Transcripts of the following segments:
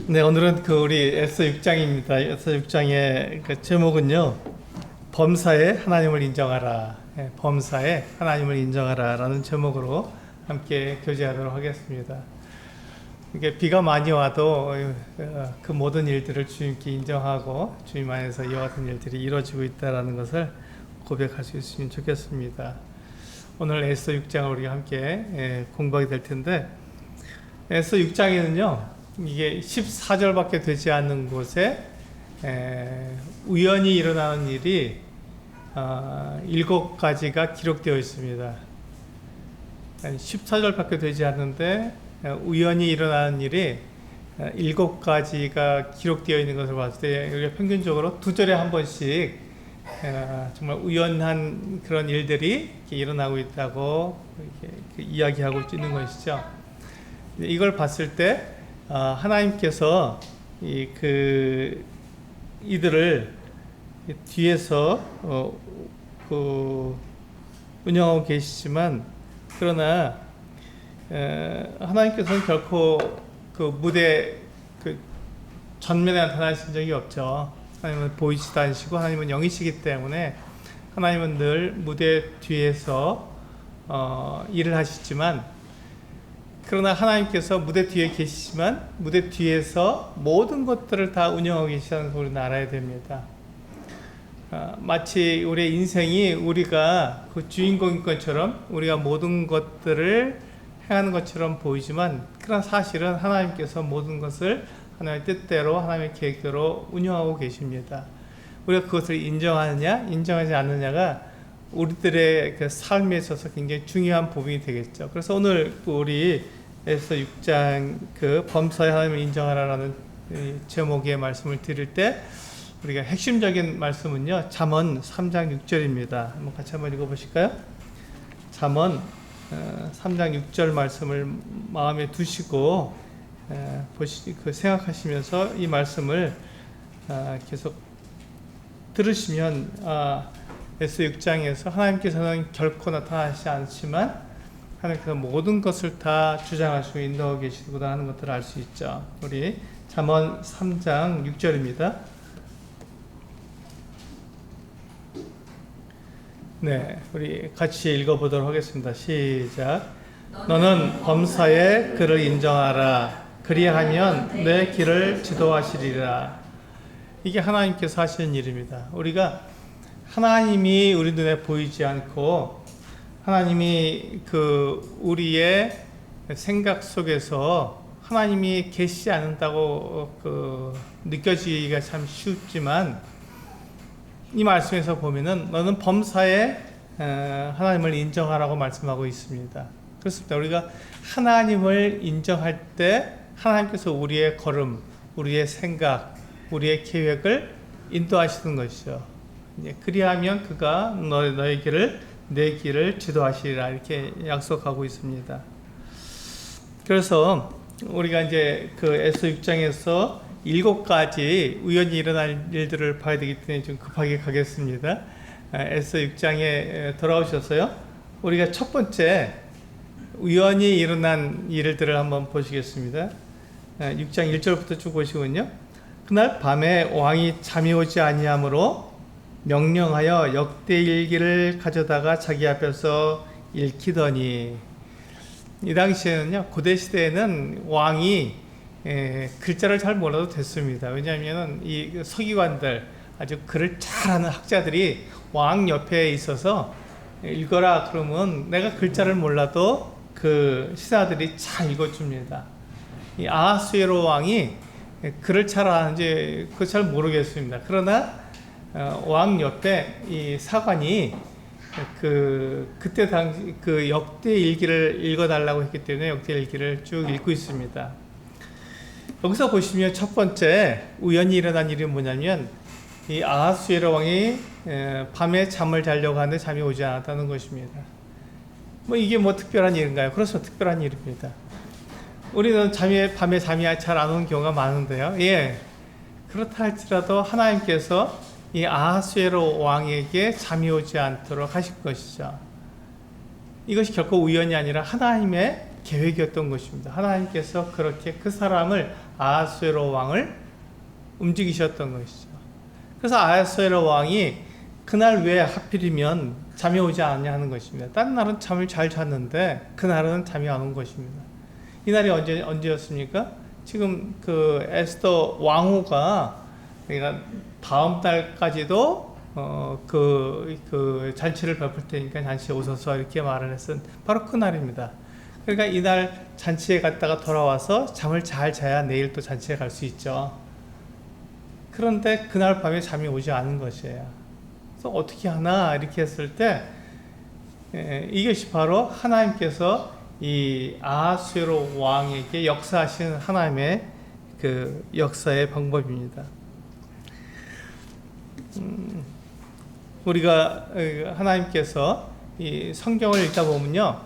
네, 오늘은 우리 에스더 6장입니다. 에스더 6장의 제목은요, 범사에 하나님을 인정하라. 범사에 하나님을 인정하라 라는 제목으로 함께 교제하도록 하겠습니다. 이게 비가 많이 와도 그 모든 일들을 주님께 인정하고 주님 안에서 이와 같은 일들이 이루어지고 있다는 것을 고백할 수 있으면 좋겠습니다. 오늘 에스더 6장을 우리가 함께 공부하게 될 텐데, 에스더 6장에는요, 이게 14절밖에 되지 않는 곳에 우연히 일어나는 일이 7가지가 기록되어 있습니다. 14절밖에 되지 않는데 우연히 일어나는 일이 7가지가 기록되어 있는 것을 봤을 때 우리가 평균적으로 2절에 한 번씩 정말 우연한 그런 일들이 일어나고 있다고 이렇게 이야기하고 있는 것이죠. 이걸 봤을 때 하나님께서 이들을 뒤에서 운영하고 계시지만, 그러나 하나님께서는 결코 무대 전면에 나타나신 적이 없죠. 하나님은 보이지도 않으시고 하나님은 영이시기 때문에 하나님은 늘 무대 뒤에서 일을 하시지만, 그러나 하나님께서 무대 뒤에 계시지만 무대 뒤에서 모든 것들을 다 운영하고 계시다는 것을 우리는 알아야 됩니다. 마치 우리의 인생이 우리가 그 주인공인 것처럼 우리가 모든 것들을 행하는 것처럼 보이지만, 그러나 사실은 하나님께서 모든 것을 하나님의 뜻대로 하나님의 계획대로 운영하고 계십니다. 우리가 그것을 인정하느냐 인정하지 않느냐가 우리들의 그 삶에 있어서 굉장히 중요한 부분이 되겠죠. 그래서 오늘 우리 에스더 6장 범사에 하나님을 인정하라라는 제목의 말씀을 드릴 때 우리가 핵심적인 말씀은요, 잠언 3장 6절입니다. 한번 같이 한번 읽어보실까요? 잠언 3장 6절 말씀을 마음에 두시고 생각하시면서 이 말씀을 계속 들으시면 에스더 6장에서 하나님께서는 결코 나타나시지 않지만 하나님께서 모든 것을 다 주장하시고 인도하고 계시구나 하는 것들을 알 수 있죠. 우리 잠언 3장 6절입니다. 네, 우리 같이 읽어보도록 하겠습니다. 시작. 너는 범사에 그를 인정하라. 그리하면 내 길을 지도하시리라. 이게 하나님께서 하시는 일입니다. 우리가 하나님이 우리 눈에 보이지 않고 하나님이 우리의 생각 속에서 하나님이 계시지 않는다고 느껴지기가 참 쉽지만, 이 말씀에서 보면은 너는 범사에 하나님을 인정하라고 말씀하고 있습니다. 그렇습니다. 우리가 하나님을 인정할 때 하나님께서 우리의 걸음, 우리의 생각, 우리의 계획을 인도하시는 것이죠. 그리하면 그가 너의 길을 내 길을 지도하시리라 이렇게 약속하고 있습니다. 그래서 우리가 이제 에스더 6장에서 7가지 우연히 일어날 일들을 봐야 되기 때문에 좀 급하게 가겠습니다. 에스더 6장에 돌아오셔서요, 우리가 첫 번째 우연히 일어난 일들을 한번 보시겠습니다. 6장 1절부터 쭉 보시군요. 그날 밤에 왕이 잠이 오지 아니하므로 명령하여 역대일기를 가져다가 자기 앞에서 읽히더니, 이 당시에는요, 고대 시대에는 왕이 글자를 잘 몰라도 됐습니다. 왜냐하면 이 서기관들, 아주 글을 잘하는 학자들이 왕 옆에 있어서 읽어라 그러면 내가 글자를 몰라도 그 신하들이 잘 읽어줍니다. 이 아하수에로 왕이 글을 잘 아는지 그거 잘 모르겠습니다. 그러나 왕 옆에 이 사관이 그때 당시 역대 일기를 읽어달라고 했기 때문에 역대 일기를 쭉 읽고 있습니다. 여기서 보시면 첫 번째 우연히 일어난 일이 뭐냐면, 이 아하수에로 왕이 밤에 잠을 자려고 하는데 잠이 오지 않았다는 것입니다. 이게 특별한 일인가요? 그렇죠, 특별한 일입니다. 우리는 밤에 잠이 잘 안 오는 경우가 많은데요. 그렇다 할지라도 하나님께서 이 아하수에로 왕에게 잠이 오지 않도록 하실 것이죠. 이것이 결코 우연이 아니라 하나님의 계획이었던 것입니다. 하나님께서 그렇게 그 사람을 아하수에로 왕을 움직이셨던 것이죠. 그래서 아하수에로 왕이 그날 왜 하필이면 잠이 오지 않냐 하는 것입니다. 다른 날은 잠을 잘 잤는데 그날은 잠이 안 온 것입니다. 이날이 언제였습니까? 지금 그 에스더 왕후가 그러니까 다음 달까지도 그 잔치를 베풀 테니까 잔치에 오셔서 이렇게 말을 했은 바로 그 날입니다. 그러니까 이날 잔치에 갔다가 돌아와서 잠을 잘 자야 내일 또 잔치에 갈 수 있죠. 그런데 그날 밤에 잠이 오지 않은 것이에요. 그래서 어떻게 하나 이렇게 했을 때 이것이 바로 하나님께서 이 아하수에로 왕에게 역사하신 하나님의 그 역사의 방법입니다. 우리가 하나님께서 이 성경을 읽다 보면요,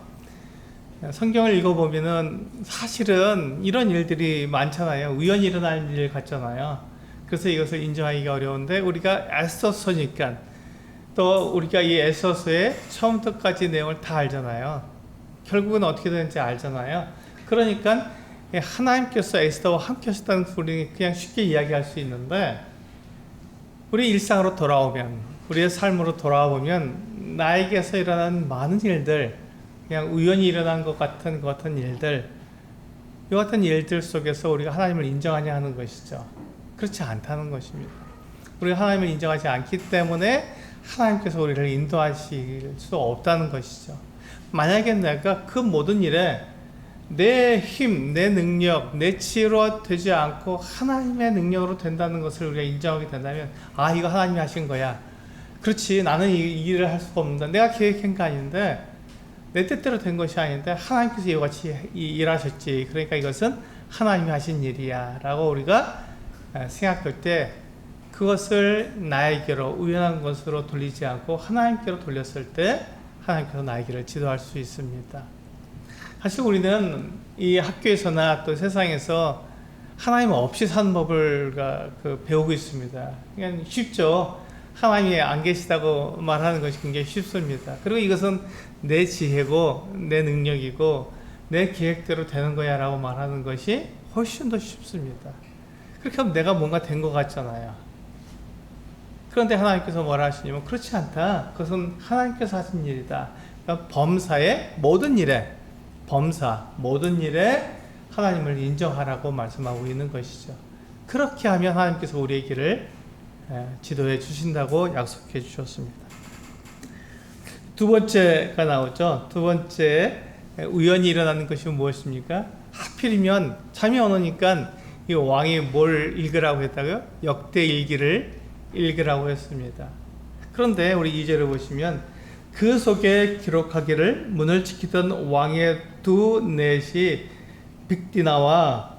성경을 읽어보면은 사실은 이런 일들이 많잖아요. 우연히 일어날 일 같잖아요. 그래서 이것을 인정하기가 어려운데 우리가 에스더서니까 또 우리가 이 에스더서의 처음부터까지 내용을 다 알잖아요. 결국은 어떻게 되는지 알잖아요. 그러니까 하나님께서 에스더와 함께 하셨다는 우리 그냥 쉽게 이야기할 수 있는데 우리 일상으로 돌아오면 우리의 삶으로 돌아보면 나에게서 일어난 많은 일들 그냥 우연히 일어난 것 같은 일들 이 같은 일들 속에서 우리가 하나님을 인정하냐 하는 것이죠. 그렇지 않다는 것입니다. 우리가 하나님을 인정하지 않기 때문에 하나님께서 우리를 인도하실 수 없다는 것이죠. 만약에 내가 그 모든 일에 내 힘, 내 능력, 내 지혜로 되지 않고 하나님의 능력으로 된다는 것을 우리가 인정하게 된다면 아 이거 하나님이 하신 거야. 그렇지 나는 이 일을 할 수가 없는다. 내가 계획한 거 아닌데 내 뜻대로 된 것이 아닌데 하나님께서 이와 같이 일하셨지. 그러니까 이것은 하나님이 하신 일이야 라고 우리가 생각할 때 그것을 나에게로 우연한 것으로 돌리지 않고 하나님께로 돌렸을 때 하나님께서 나에게를 지도할 수 있습니다. 사실 우리는 이 학교에서나 또 세상에서 하나님 없이 사는 법을 배우고 있습니다. 그냥 쉽죠. 하나님이 안 계시다고 말하는 것이 굉장히 쉽습니다. 그리고 이것은 내 지혜고 내 능력이고 내 계획대로 되는 거야 라고 말하는 것이 훨씬 더 쉽습니다. 그렇게 하면 내가 뭔가 된 것 같잖아요. 그런데 하나님께서 뭐라 하시냐면 그렇지 않다. 그것은 하나님께서 하신 일이다. 그러니까 범사의 모든 일에 모든 일에 하나님을 인정하라고 말씀하고 있는 것이죠. 그렇게 하면 하나님께서 우리의 길을 지도해 주신다고 약속해 주셨습니다. 두 번째가 나오죠. 두 번째 우연히 일어나는 것이 무엇입니까? 하필이면 잠이 안 오니까 이 왕이 뭘 읽으라고 했다고요? 역대일기를 읽으라고 했습니다. 그런데 우리 2절을 보시면 그 속에 기록하기를 문을 지키던 왕의 두 넷이 빅다나와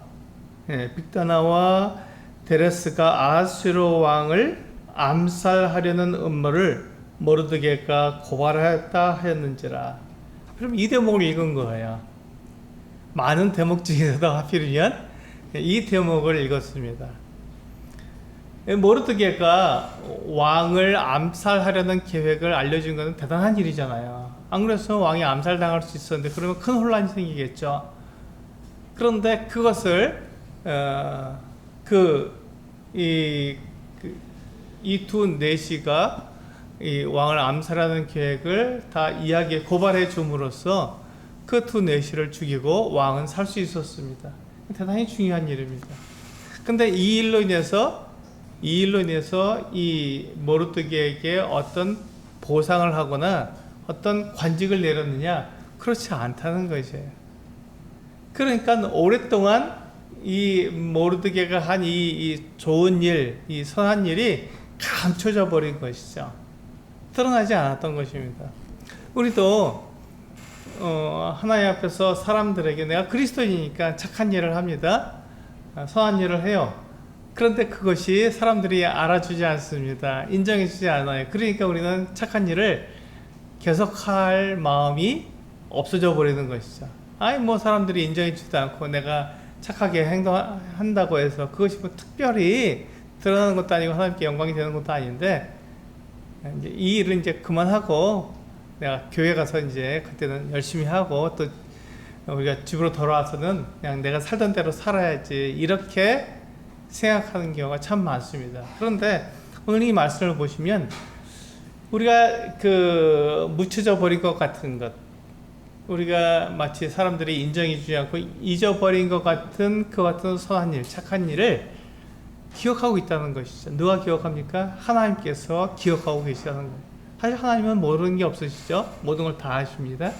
데레스가 아하수에로 왕을 암살하려는 음모를 모르드게가 고발하였다 하였는지라. 하필이면 이 대목을 읽은 거예요. 많은 대목 중에서도 하필이면 이 대목을 읽었습니다. 모르드게가 왕을 암살하려는 계획을 알려준 것은 대단한 일이잖아요. 안 그랬으면 왕이 암살당할 수 있었는데 그러면 큰 혼란이 생기겠죠. 그런데 그것을 이 두 내시가 이 왕을 암살하는 계획을 다 고발해 줌으로써 그 두 내시를 죽이고 왕은 살 수 있었습니다. 대단히 중요한 일입니다. 근데 이 일로 인해서 이 모르드게에게 어떤 보상을 하거나 어떤 관직을 내렸느냐? 그렇지 않다는 것이에요. 그러니까 오랫동안 이 모르드게가 한 이 좋은 일, 이 선한 일이 감춰져 버린 것이죠. 드러나지 않았던 것입니다. 우리도 하나님 앞에서 사람들에게 내가 그리스도인이니까 착한 일을 합니다. 선한 일을 해요. 그런데 그것이 사람들이 알아주지 않습니다. 인정해주지 않아요. 그러니까 우리는 착한 일을 계속할 마음이 없어져 버리는 것이죠. 사람들이 인정해주지도 않고 내가 착하게 행동한다고 해서 그것이 특별히 드러나는 것도 아니고 하나님께 영광이 되는 것도 아닌데 이 일은 이제 그만하고 내가 교회 가서 이제 그때는 열심히 하고 또 우리가 집으로 돌아와서는 그냥 내가 살던 대로 살아야지 이렇게 생각하는 경우가 참 많습니다. 그런데 오늘 이 말씀을 보시면 우리가 묻혀져 버린 것 같은 것, 우리가 마치 사람들이 인정해 주지 않고 잊어버린 것 같은 그 같은 선한 일, 착한 일을 기억하고 있다는 것이죠. 누가 기억합니까? 하나님께서 기억하고 계시다는 거예요. 사실 하나님은 모르는 게 없으시죠. 모든 걸 다 아십니다.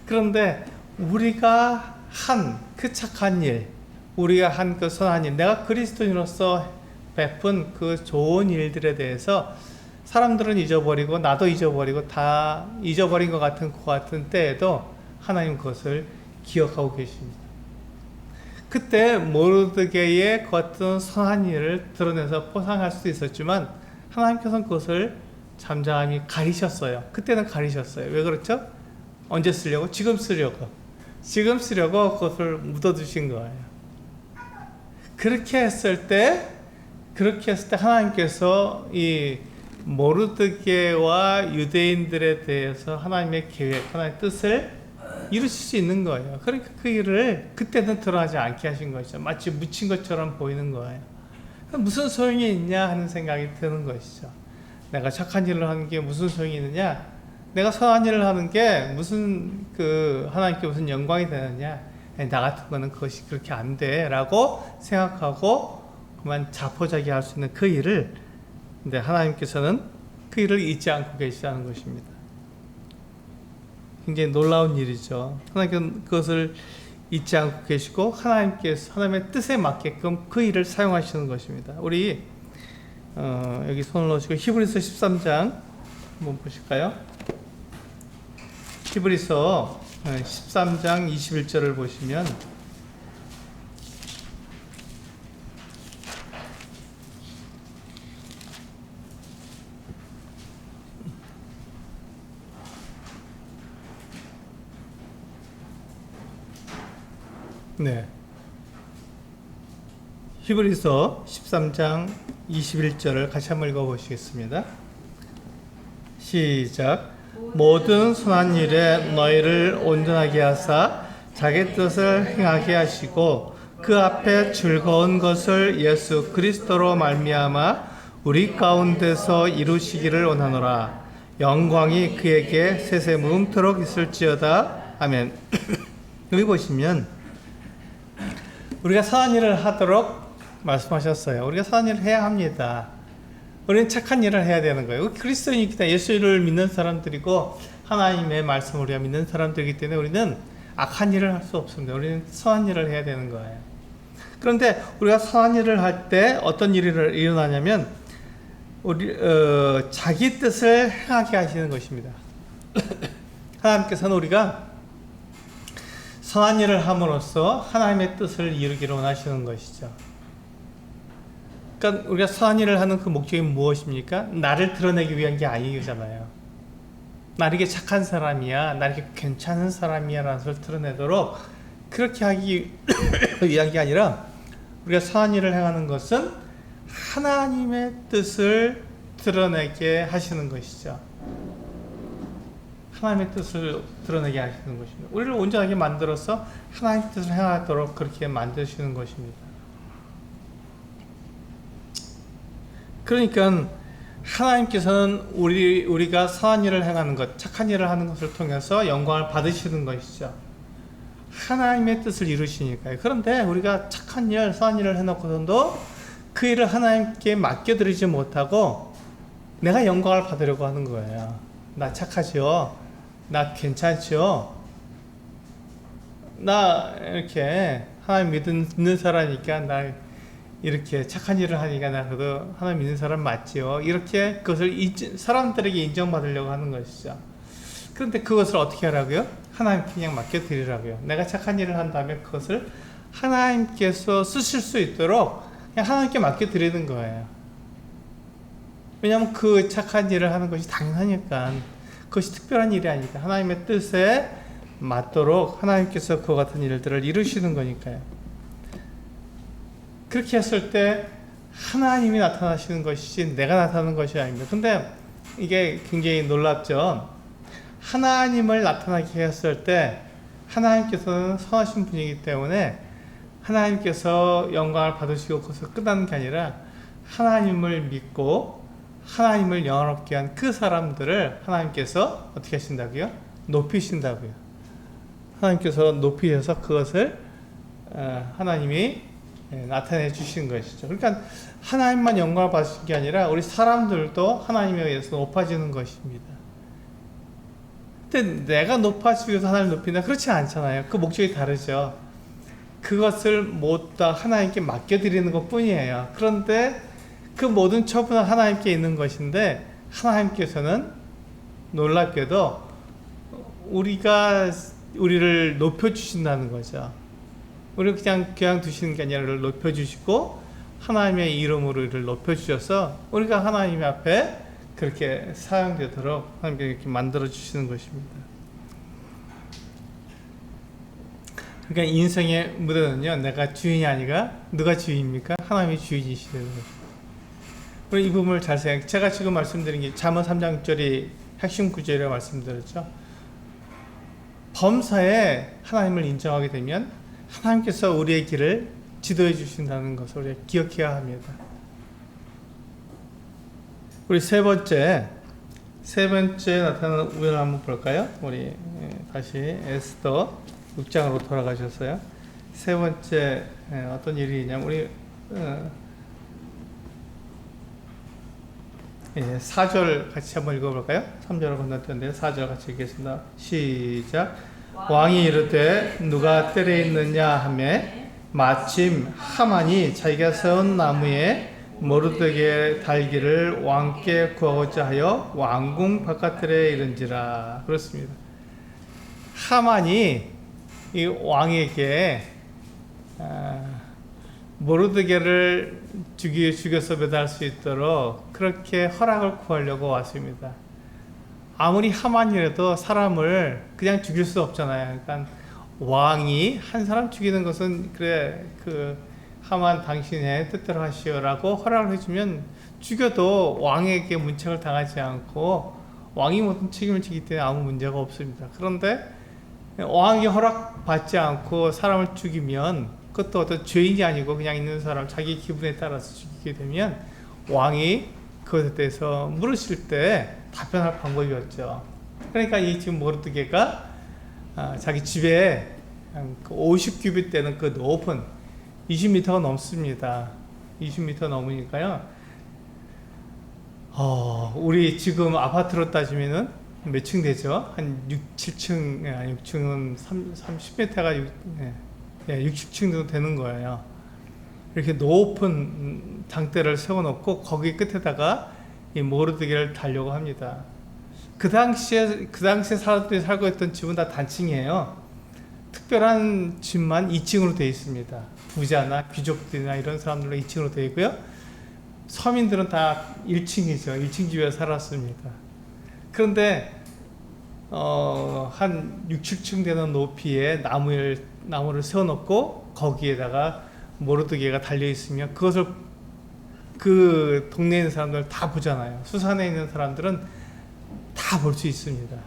그런데 우리가 한 그 착한 일, 우리가 한 그 선한 일, 내가 그리스도인으로서 베푼 그 좋은 일들에 대해서 사람들은 잊어버리고 나도 잊어버리고 다 잊어버린 것 같은 그 같은 때에도 하나님 그것을 기억하고 계십니다. 그때 모르드게의 그 같은 선한 일을 드러내서 포상할 수도 있었지만 하나님께서는 그것을 잠잠히 가리셨어요. 그때는 가리셨어요. 왜 그렇죠? 언제 쓰려고? 지금 쓰려고 그것을 묻어두신 거예요. 그렇게 했을 때 하나님께서 이 모르드게와 유대인들에 대해서 하나님의 계획, 하나님의 뜻을 이루실 수 있는 거예요. 그러니까 그 일을 그때는 드러나지 않게 하신 것이죠. 마치 묻힌 것처럼 보이는 거예요. 무슨 소용이 있냐 하는 생각이 드는 것이죠. 내가 착한 일을 하는 게 무슨 소용이 있느냐? 내가 선한 일을 하는 게 무슨 하나님께 무슨 영광이 되느냐? 나 같은 거는 그것이 그렇게 안 돼 라고 생각하고 그만 자포자기 할 수 있는 그 일을, 근데 하나님께서는 그 일을 잊지 않고 계시다는 것입니다. 굉장히 놀라운 일이죠. 하나님께서는 그것을 잊지 않고 계시고 하나님의 뜻에 맞게끔 그 일을 사용하시는 것입니다. 우리 여기 손을 놓으시고 히브리서 13장 한번 보실까요? 히브리서 13장 21절을 보시면 네. 히브리서 13장 21절을 같이 한번 읽어보시겠습니다. 시작. 모든 선한 일에 너희를 온전하게 하사 자기 뜻을 행하게 하시고 그 앞에 즐거운 것을 예수 그리스도로 말미암아 우리 가운데서 이루시기를 원하노라. 영광이 그에게 세세 무음토록 있을지어다. 아멘. 여기 보시면 우리가 선한 일을 하도록 말씀하셨어요. 우리가 선한 일을 해야 합니다. 우리는 착한 일을 해야 되는 거예요. 그리스도인이기 때문에 예수를 믿는 사람들이고 하나님의 말씀을 우리가 믿는 사람들이기 때문에 우리는 악한 일을 할 수 없습니다. 우리는 선한 일을 해야 되는 거예요. 그런데 우리가 선한 일을 할 때 어떤 일이 일어나냐면 자기 뜻을 행하게 하시는 것입니다. 하나님께서는 우리가 선한 일을 함으로써 하나님의 뜻을 이루기를 원하시는 것이죠. 그러니까 우리가 선한 일을 하는 그 목적이 무엇입니까? 나를 드러내기 위한 게 아니잖아요. 나 이렇게 착한 사람이야, 나 이렇게 괜찮은 사람이야 라는 것을 드러내도록 그렇게 하기 위한 게 아니라 우리가 선한 일을 행하는 것은 하나님의 뜻을 드러내게 하시는 것이죠. 하나님의 뜻을 드러내게 하시는 것입니다. 우리를 온전하게 만들어서 하나님의 뜻을 행하도록 그렇게 만드시는 것입니다. 그러니까 하나님께서는 우리가 선한 일을 행하는 것, 착한 일을 하는 것을 통해서 영광을 받으시는 것이죠. 하나님의 뜻을 이루시니까요. 그런데 우리가 착한 일, 선한 일을 해놓고서도 그 일을 하나님께 맡겨드리지 못하고 내가 영광을 받으려고 하는 거예요. 나 착하죠? 나 괜찮죠? 나 이렇게 하나님 믿는 사람이니까 나 이렇게 착한 일을 하니까 나도 하나님 믿는 사람 맞지요. 이렇게 그것을 사람들에게 인정받으려고 하는 것이죠. 그런데 그것을 어떻게 하라고요? 하나님께 그냥 맡겨드리라고요. 내가 착한 일을 한 다음에 그것을 하나님께서 쓰실 수 있도록 그냥 하나님께 맡겨드리는 거예요. 왜냐하면 그 착한 일을 하는 것이 당연하니까, 그것이 특별한 일이 아니니까 하나님의 뜻에 맞도록 하나님께서 그와 같은 일들을 이루시는 거니까요. 그렇게 했을 때 하나님이 나타나시는 것이지 내가 나타나는 것이 아닙니다. 근데 이게 굉장히 놀랍죠. 하나님을 나타나게 했을 때 하나님께서는 선하신 분이기 때문에 하나님께서 영광을 받으시고 거기서 끝나는 게 아니라 하나님을 믿고 하나님을 영원롭게 한 그 사람들을 하나님께서 어떻게 하신다고요? 높이신다고요. 하나님께서 높이셔서 그것을 하나님이 나타내 주시는 것이죠. 그러니까 하나님만 영광을 받으신 게 아니라 우리 사람들도 하나님에 의해서 높아지는 것입니다. 근데 내가 높아지기 위해서 하나님을 높인다? 그렇지 않잖아요. 그 목적이 다르죠. 그것을 모두 다 하나님께 맡겨드리는 것 뿐이에요. 그런데 그 모든 처분은 하나님께 있는 것인데 하나님께서는 놀랍게도 우리를 높여주신다는 거죠. 우리를 그냥 두시는 게 아니라 높여주시고 하나님의 이름으로 우리를 높여주셔서 우리가 하나님 앞에 그렇게 사용되도록 하나님께 이렇게 만들어주시는 것입니다. 그러니까 인생의 무대는요, 내가 주인이 아니라 누가 주인입니까? 하나님이 주인이시되는 거죠. 우리 이 부분을 잘 생각해. 제가 지금 말씀드린 게 잠언 3장 6절이 핵심 구절이라고 말씀드렸죠. 범사에 하나님을 인정하게 되면 하나님께서 우리의 길을 지도해 주신다는 것을 우리가 기억해야 합니다. 우리 세 번째 나타나는 우연을 한번 볼까요? 우리 다시 에스더 6장으로 돌아가셨어요. 세 번째 어떤 일이 있냐면 우리 4절 같이 한번 읽어볼까요? 3절을 건너뛰었는데 4절 같이 읽겠습니다. 시작. 왕이 이르되 누가 뜰에 있느냐 하며 마침 하만이 자기가 세운 나무에 모르드게의 달기를 왕께 구하고자 하여 왕궁 바깥들에 이른지라. 그렇습니다. 하만이 이 왕에게 모르드게를 죽여서 매달을 수 있도록 그렇게 허락을 구하려고 왔습니다. 아무리 하만이라도 사람을 그냥 죽일 수 없잖아요. 그러니까 왕이 한 사람 죽이는 것은 그래 하만 당신의 뜻대로 하시오라고 허락을 해주면 죽여도 왕에게 문책을 당하지 않고 왕이 모든 책임을 지기 때문에 아무 문제가 없습니다. 그런데 왕에게 허락받지 않고 사람을 죽이면 그것도 어떤 죄인이 아니고 그냥 있는 사람 자기 기분에 따라서 죽이게 되면 왕이 그것에 대해서 물으실 때 답변할 방법이 없죠. 그러니까 이 지금 모르드게가 자기 집에 50규빗 되는 그 높은 20m가 넘습니다. 20m 넘으니까요. 우리 지금 아파트로 따지면은 몇 층 되죠? 한 7층, 6층은 30m가 60층 정도 되는 거예요. 이렇게 높은 장대를 세워놓고 거기 끝에다가 이 모르드게를 달려고 합니다. 그 당시에 사람들이 살고 있던 집은 다 단층이에요. 특별한 집만 2층으로 되어 있습니다. 부자나 귀족들이나 이런 사람들로 2층으로 되어 있고요. 서민들은 다 1층이죠. 1층 집에 살았습니다. 그런데 한 6, 7층 되는 높이의 나무를 세워놓고 거기에다가 모르드게가 달려있으면 그것을 그 동네에 있는 사람들 다 보잖아요. 수산에 있는 사람들은 다 볼 수 있습니다.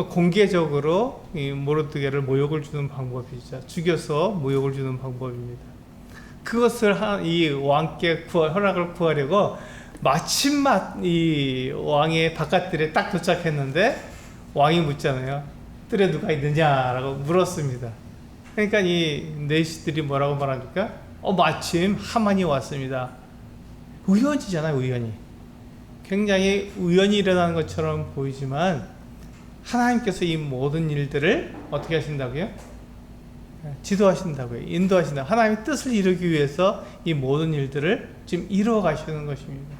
공개적으로 이 모르드게를 모욕을 주는 방법이죠. 죽여서 모욕을 주는 방법입니다. 그것을 이 왕께 허락을 구하려고 마침 이 왕의 바깥들에 딱 도착했는데 왕이 묻잖아요. 뜰에 누가 있느냐라고 물었습니다. 그러니까 이 내시들이 뭐라고 말합니까? 마침 하만이 왔습니다. 우연이잖아요, 우연히. 굉장히 우연히 일어나는 것처럼 보이지만 하나님께서 이 모든 일들을 어떻게 하신다고요? 지도하신다고요. 인도하신다고요. 하나님의 뜻을 이루기 위해서 이 모든 일들을 지금 이루어 가시는 것입니다.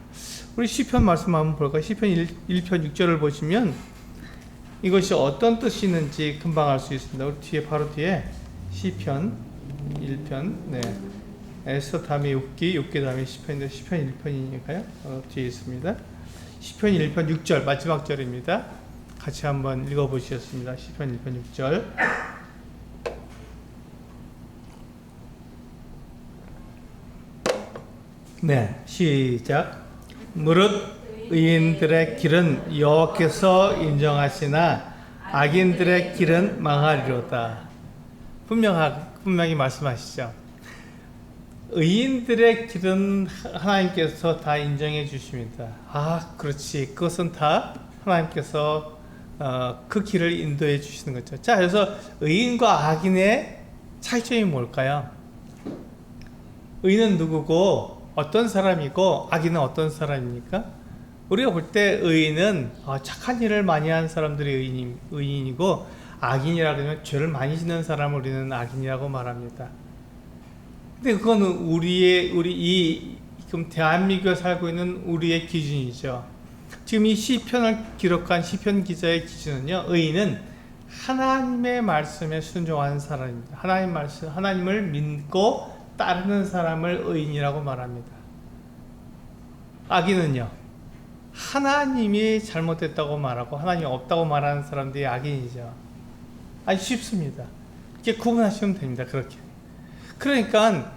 우리 시편 말씀 한번 볼까요? 시편 1편 6절을 보시면 이것이 어떤 뜻이 있는지 금방 알 수 있습니다. 우리 바로 뒤에 시편 1편, 에스더 다음에 6기 다음에 시편인데 시편 1편이니까요. 뒤에 있습니다. 시편 1편 6절 마지막 절입니다. 같이 한번 읽어보시겠습니다. 시편 1편 6절. 시작. 무릇 의인들의 길은 여호와께서 인정하시나 악인들의 길은 망하리로다. 분명히 말씀하시죠. 의인들의 길은 하나님께서 다 인정해 주십니다. 그렇지. 그것은 다 하나님께서 그 길을 인도해 주시는 거죠. 자, 그래서 의인과 악인의 차이점이 뭘까요? 의인은 누구고 어떤 사람이고 악인은 어떤 사람입니까? 우리가 볼 때 의인은 착한 일을 많이 한 사람들이 의인이고, 악인이라 그러면 죄를 많이 짓는 사람을 우리는 악인이라고 말합니다. 근데 그거는 우리 지금 대한민국에 살고 있는 우리의 기준이죠. 지금 이 시편을 기록한 시편 기자의 기준은요, 의인은 하나님의 말씀에 순종하는 사람입니다. 하나님을 믿고 따르는 사람을 의인이라고 말합니다. 악인은요, 하나님이 잘못됐다고 말하고 하나님이 없다고 말하는 사람들이 악인이죠. 아주 쉽습니다. 이렇게 구분하시면 됩니다. 그렇게. 그러니까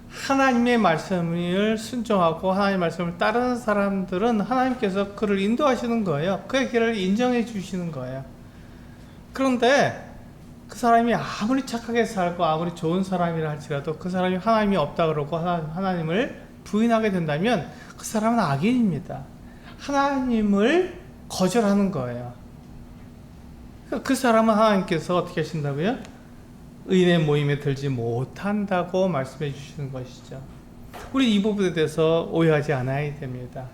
하나님의 말씀을 순종하고 하나님의 말씀을 따르는 사람들은 하나님께서 그를 인도하시는 거예요. 그의 길을 인정해 주시는 거예요. 그런데 그 사람이 아무리 착하게 살고 아무리 좋은 사람이라 할지라도 그 사람이 하나님이 없다 그러고 하나님을 부인하게 된다면 그 사람은 악인입니다. 하나님을 거절하는 거예요. 그 사람은 하나님께서 어떻게 하신다고요? 의인의 모임에 들지 못한다고 말씀해 주시는 것이죠. 우리 이 부분에 대해서 오해하지 않아야 됩니다.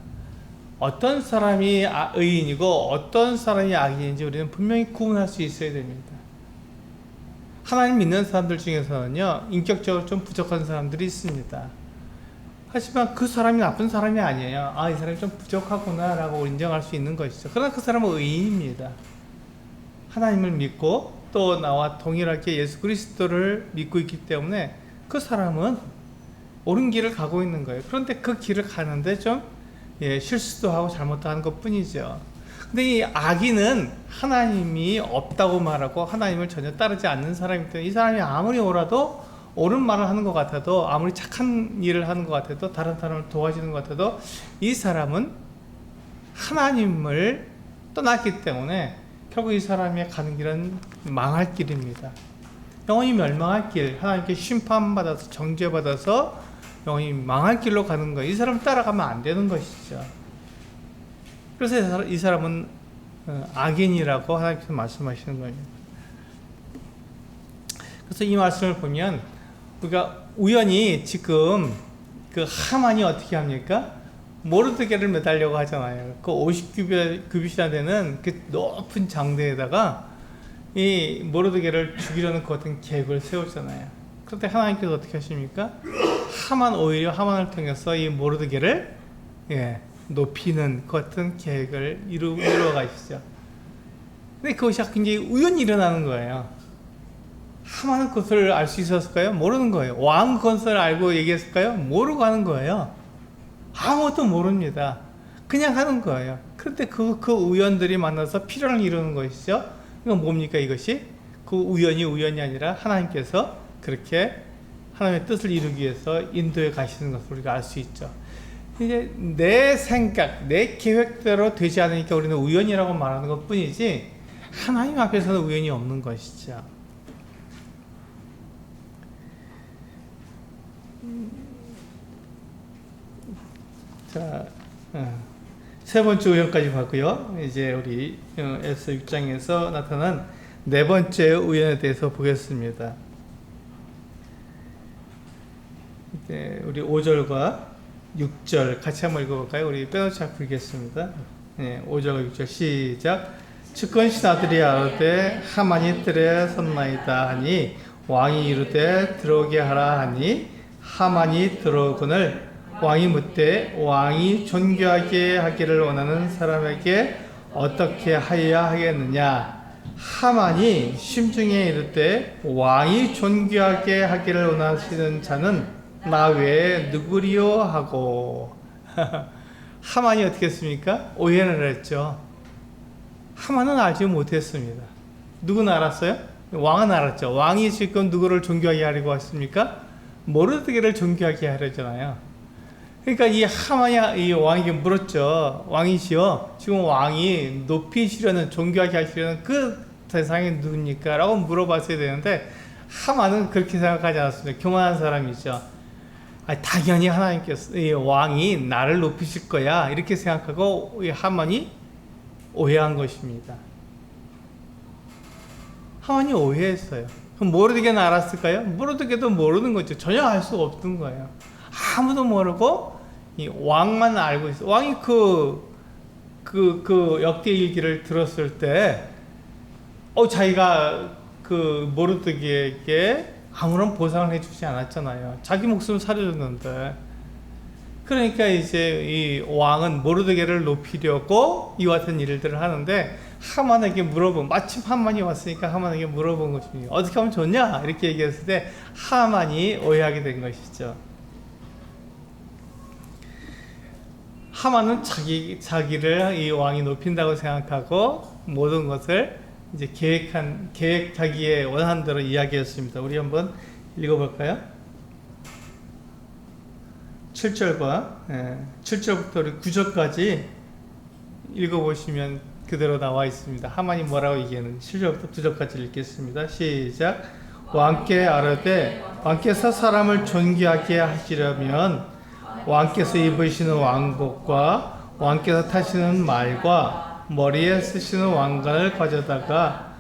어떤 사람이 의인이고 어떤 사람이 악인인지 우리는 분명히 구분할 수 있어야 됩니다. 하나님 믿는 사람들 중에서는요, 인격적으로 좀 부족한 사람들이 있습니다. 하지만 그 사람이 나쁜 사람이 아니에요. 이 사람이 좀 부족하구나 라고 인정할 수 있는 것이죠. 그러나 그 사람은 의인입니다. 하나님을 믿고 또 나와 동일하게 예수 그리스도를 믿고 있기 때문에 그 사람은 옳은 길을 가고 있는 거예요. 그런데 그 길을 가는데 좀 실수도 하고 잘못도 하는 것 뿐이죠. 근데 이 악인은 하나님이 없다고 말하고 하나님을 전혀 따르지 않는 사람이기 때문에 이 사람이 아무리 옳은 말을 하는 것 같아도, 아무리 착한 일을 하는 것 같아도, 다른 사람을 도와주는 것 같아도 이 사람은 하나님을 떠났기 때문에 결국 이 사람이 가는 길은 망할 길입니다. 영원히 멸망할 길, 하나님께 심판받아서 정죄받아서 영원히 망할 길로 가는 거예요. 이 사람 따라가면 안 되는 것이죠. 그래서 이 사람은 악인이라고 하나님께서 말씀하시는 겁니다. 그래서 이 말씀을 보면 우리가 우연히 지금 그 하만이 어떻게 합니까? 모르드게를 매달려고 하잖아요. 그 50규빗이나 되는 그 높은 장대에다가 이 모르드게를 죽이려는 그 같은 계획을 세우잖아요. 그런데 하나님께서 어떻게 하십니까? 오히려 하만을 통해서 이 모르드게를 높이는 그 같은 계획을 이루어 가시죠. 근데 그것이 굉장히 우연히 일어나는 거예요. 하만은 그것을 알 수 있었을까요? 모르는 거예요. 왕 그것을 알고 얘기했을까요? 모르고 하는 거예요. 아무것도 모릅니다. 그냥 하는 거예요. 그런데 그 우연들이 만나서 필연을 이루는 것이죠. 이건 뭡니까 이것이? 그 우연이 아니라 하나님께서 그렇게 하나님의 뜻을 이루기 위해서 인도에 가시는 것을 우리가 알 수 있죠. 이제 내 생각, 내 계획대로 되지 않으니까 우리는 우연이라고 말하는 것 뿐이지 하나님 앞에서는 우연이 없는 것이죠. 자, 세 번째 우연까지 봤고요. 이제 우리 에스더 6장에서 나타난 네 번째 우연에 대해서 보겠습니다. 이제 우리 5절과 6절 같이 한번 읽어볼까요? 우리 빼놓지 않고 읽겠습니다. 5절과 6절 시작. 측근 신하들이 아뢰되 하만이 뜰에 섰나이다 하니 왕이 이르되 들어오게 하라 하니 하만이 들어오거늘 왕이 묻되 왕이 존귀하게 하기를 원하는 사람에게 어떻게 하여야 하겠느냐. 하만이 심중에 이르되 왕이 존귀하게 하기를 원하시는 자는 나 외에 누구리요 하고 하만이 어떻게 했습니까? 오해를 했죠. 하만은 알지 못했습니다. 누구는 알았어요? 왕은 알았죠. 왕이 지금 누구를 존귀하게 하려고 했습니까? 모르드게를 존귀하게 하려잖아요. 그러니까 이 하만이 이 왕에게 물었죠. 왕이시여, 지금 왕이 높이시려는, 존귀하게 하시려는 그 대상이 누굽니까? 라고 물어봤어야 되는데 하만은 그렇게 생각하지 않았습니다. 교만한 사람이죠. 당연히 하나님께서, 이 왕이 나를 높이실 거야 이렇게 생각하고 이 하만이 오해한 것입니다. 하만이 오해했어요. 그럼 모르드게는 알았을까요? 모르드게도 모르는 거죠. 전혀 알 수 없는 거예요. 아무도 모르고 이 왕만 알고 있어요. 왕이 그 역대 일기를 들었을 때 자기가 그 모르드게에게 아무런 보상을 해주지 않았잖아요. 자기 목숨을 살려줬는데. 그러니까 이제 이 왕은 모르드게를 높이려고 이와 같은 일들을 하는데 하만에게 마침 하만이 왔으니까 하만에게 물어본 것입니다. 어떻게 하면 좋냐? 이렇게 얘기했을 때 하만이 오해하게 된 것이죠. 하만은 자기를 이 왕이 높인다고 생각하고 모든 것을 이제 자기의 원하는 대로 이야기했습니다. 우리 한번 읽어볼까요? 7절부터 우리 9절까지 읽어보시면 그대로 나와 있습니다. 하만이 뭐라고 얘기하는지 7절부터 9절까지 읽겠습니다. 시작. 왕께 아뢰되 왕께서 사람을 존귀하게 하시려면 왕께서 입으시는 왕복과 왕께서 타시는 말과 머리에 쓰시는 왕관을 가져다가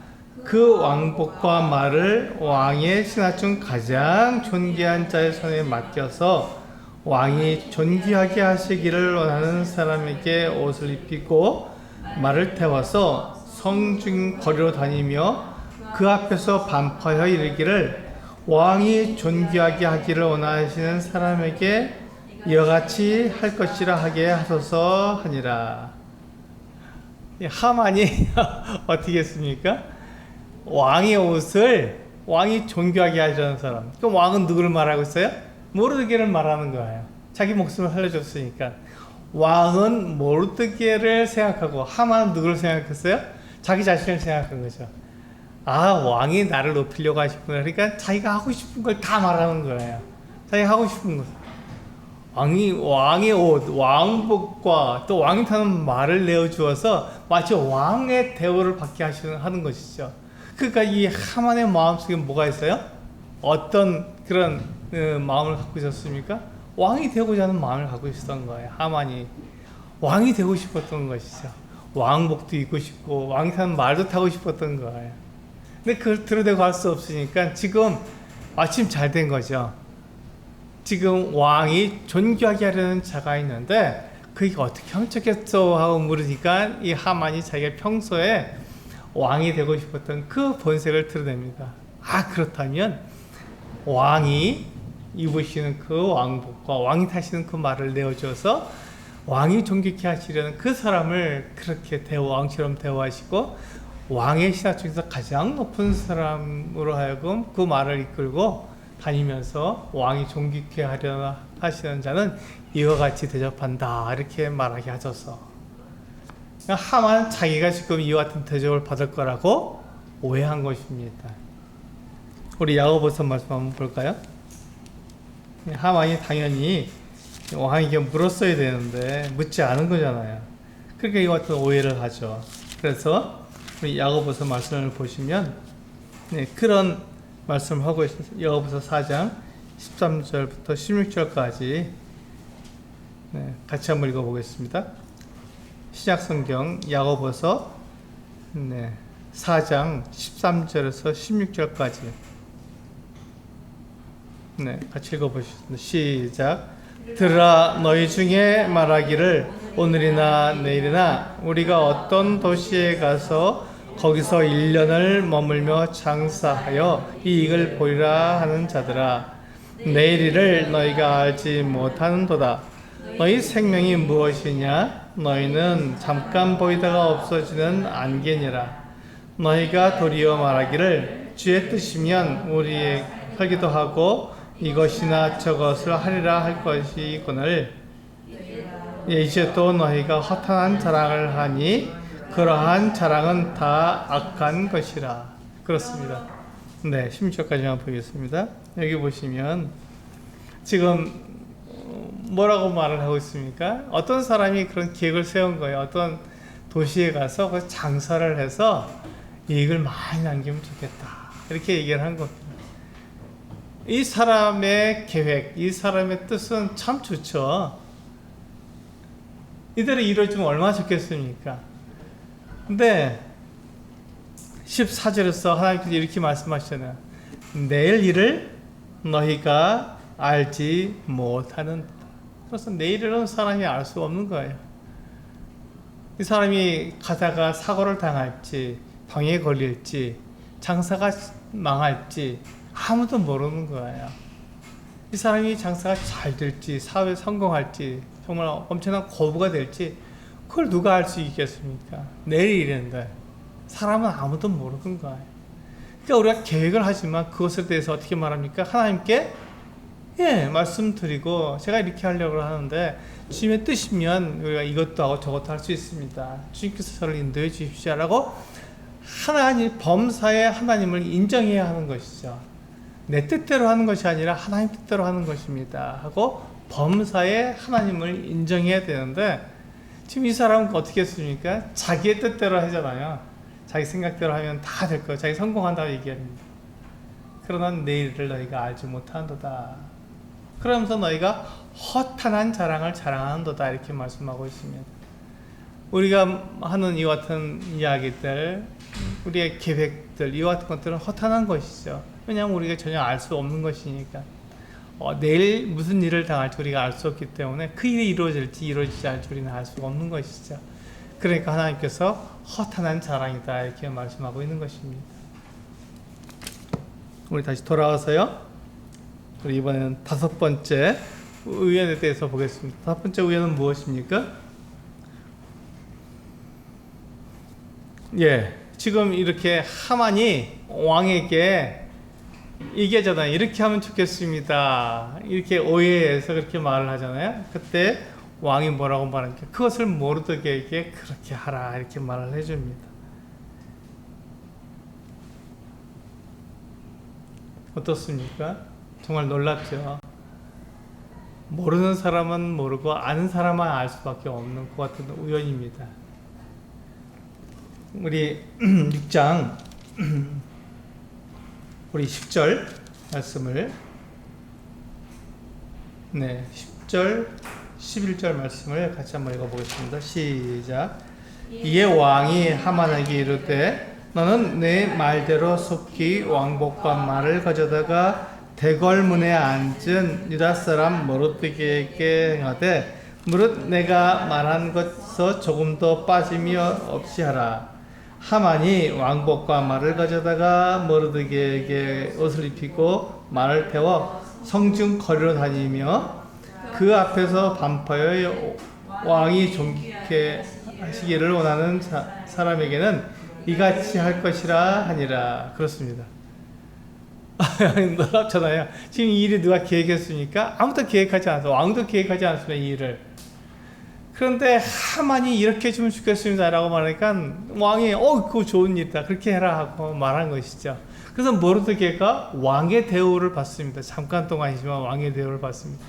그 왕복과 말을 왕의 신하 중 가장 존귀한 자의 손에 맡겨서 왕이 존귀하게 하시기를 원하는 사람에게 옷을 입히고 말을 태워서 성중 거리로 다니며 그 앞에서 반포하여 이르기를 왕이 존귀하게 하기를 원하시는 사람에게 이와 같이 할 것이라 하게 하소서 하니라. 하만이 어떻게 했습니까? 왕의 옷을 왕이 존귀하게 하려는 사람. 그럼 왕은 누구를 말하고 있어요? 모르드게를 말하는 거예요. 자기 목숨을 살려줬으니까. 왕은 모르드게를 생각하고 하만은 누구를 생각했어요? 자기 자신을 생각한 거죠. 왕이 나를 높이려고 하시구나. 그러니까 자기가 하고 싶은 걸 다 말하는 거예요. 자기가 하고 싶은 것. 왕의 옷, 왕복과 또 왕이 타는 말을 내어주어서 마치 왕의 대우를 받게 하는 것이죠. 그러니까 이 하만의 마음속에 뭐가 있어요? 어떤 그런 마음을 갖고 있었습니까? 왕이 되고자 하는 마음을 갖고 있었던 거예요. 하만이 왕이 되고 싶었던 것이죠. 왕복도 입고 싶고 왕이 타는 말도 타고 싶었던 거예요. 근데 그걸 들여대고 할 수 없으니까 지금 마침 잘 된 거죠. 지금 왕이 존귀하게 하려는 자가 있는데 그게 어떻게 하면 좋겠어 하고 물으니까 이 하만이 자기가 평소에 왕이 되고 싶었던 그 본색을 드러냅니다. 그렇다면 왕이 입으시는 그 왕복과 왕이 타시는 그 말을 내어줘서 왕이 존귀케 하시려는 그 사람을 그렇게 왕처럼 대우하시고 왕의 신하 중에서 가장 높은 사람으로 하여금 그 말을 이끌고 다니면서 왕이 존귀케 하려 하시는 자는 이와 같이 대접한다 이렇게 말하게 하셔서 하만은 자기가 지금 이와 같은 대접을 받을 거라고 오해한 것입니다. 우리 야고보서 말씀 한번 볼까요? 하만이 당연히 왕에게 물었어야 되는데 묻지 않은 거잖아요. 그러니까 이와 같은 오해를 하죠. 그래서 우리 야고보서 말씀을 보시면 그런 말씀을 하고 있습니다. 야고보서 4장 13절부터 16절까지 같이 한번 읽어보겠습니다. 시작 성경 야고보서 4장 13절에서 16절까지 같이 읽어보시겠습니다. 시작. 들으라 너희 중에 말하기를 오늘이나 내일이나 우리가 어떤 도시에 가서 거기서 1년을 머물며 장사하여 이익을 보리라 하는 자들아 내일이를 너희가 알지 못하는도다. 너희 생명이 무엇이냐? 너희는 잠깐 보이다가 없어지는 안개니라. 너희가 도리어 말하기를 주의 뜻이면 우리 하기도 하고 이것이나 저것을 하리라 할 것이거늘 이제 또 너희가 허탄한 자랑을 하니 그러한 자랑은 다 악한 것이라. 그렇습니다. 16절까지만 보겠습니다. 여기 보시면 지금 뭐라고 말을 하고 있습니까? 어떤 사람이 그런 계획을 세운 거예요. 어떤 도시에 가서 장사를 해서 이익을 많이 남기면 좋겠다. 이렇게 얘기를 한 겁니다. 이 사람의 계획, 이 사람의 뜻은 참 좋죠. 이대로 이루어지면 얼마나 좋겠습니까? 근데 14절에서 하나님께서 이렇게 말씀하시잖아요. 내일 일을 너희가 알지 못하는. 그래서 내일은 사람이 알 수 없는 거예요. 이 사람이 가다가 사고를 당할지, 병에 걸릴지, 장사가 망할지 아무도 모르는 거예요. 이 사람이 장사가 잘 될지, 사회에 성공할지, 정말 엄청난 고부가 될지 그걸 누가 알 수 있겠습니까? 내일 일인데 사람은 아무도 모르는 거예요. 그러니까 우리가 계획을 하지만 그것에 대해서 어떻게 말합니까? 하나님께 말씀드리고 제가 이렇게 하려고 하는데 주님의 뜻이면 우리가 이것도 하고 저것도 할 수 있습니다. 주님께서 저를 인도해 주십시오라고 하나님 범사에 하나님을 인정해야 하는 것이죠. 내 뜻대로 하는 것이 아니라 하나님 뜻대로 하는 것입니다 하고 범사에 하나님을 인정해야 되는데 지금 이 사람은 어떻게 했습니까? 자기의 뜻대로 하잖아요. 자기 생각대로 하면 다 될 거예요. 자기 성공한다고 얘기합니다. 그러나 내일을 너희가 알지 못한도다. 그러면서 너희가 허탄한 자랑을 자랑하는도다 이렇게 말씀하고 있습니다. 우리가 하는 이와 같은 이야기들, 우리의 계획들, 이와 같은 것들은 허탄한 것이죠. 왜냐하면 우리가 전혀 알 수 없는 것이니까. 내일 무슨 일을 당할지 우리가 알 수 없기 때문에 그 일이 이루어질지 이루어지지 않을지 우리는 알 수가 없는 것이죠. 그러니까 하나님께서 허탄한 자랑이다 이렇게 말씀하고 있는 것입니다. 우리 다시 돌아와서요. 우리 이번에는 다섯 번째 의견에 대해서 보겠습니다. 다섯 번째 의견은 무엇입니까? 지금 이렇게 하만이 왕에게 얘기하잖아요. 이렇게 하면 좋겠습니다. 이렇게 오해해서 그렇게 말을 하잖아요. 그때 왕이 뭐라고 말합니까? 그것을 모르드게에게 그렇게 하라 이렇게 말을 해줍니다. 어떻습니까? 정말 놀랍죠. 모르는 사람은 모르고 아는 사람만 알 수밖에 없는 그 같은 우연입니다. 우리 6장 우리 10절 말씀을 10절 11절 말씀을 같이 한번 읽어보겠습니다. 시작. 이에 왕이 하만에게 이르되 너는 내 말대로 속히 왕복과 말을 가져다가 대궐문에 앉은 유다 사람 모르드게에게 행하되 무릇 내가 말한 것에서 조금도 빠짐이 없이 하라. 하만이 왕복과 말을 가져다가 모르드게에게 옷을 입히고 말을 태워 성중 거리로 다니며 그 앞에서 반포하여 왕이 존귀케 하시기를 원하는 사람에게는 이같이 할 것이라 하니라. 그렇습니다. 놀랍잖아요. 지금 이 일이 누가 계획했습니까? 아무도 계획하지 않았어. 왕도 계획하지 않았습니다. 이 일을. 그런데 하만이 이렇게 해주면 좋겠습니다 라고 말하니까 왕이 그거 좋은 일이다 그렇게 해라 하고 말한 것이죠. 그래서 모르드게가 왕의 대우를 받습니다. 잠깐 동안이지만 왕의 대우를 받습니다.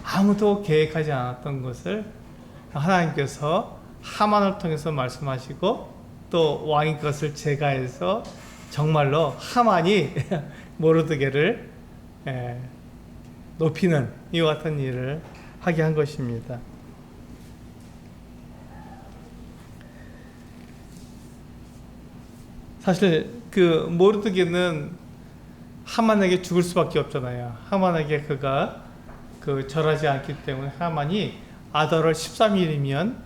아무도 계획하지 않았던 것을 하나님께서 하만을 통해서 말씀하시고 또 왕이 그것을 제가해서 정말로 하만이 모르드게를 높이는 이와 같은 일을 하게 한 것입니다. 사실 그 모르드게는 하만에게 죽을 수밖에 없잖아요. 하만에게 그가 절하지 않기 때문에 하만이 아달월 13일이면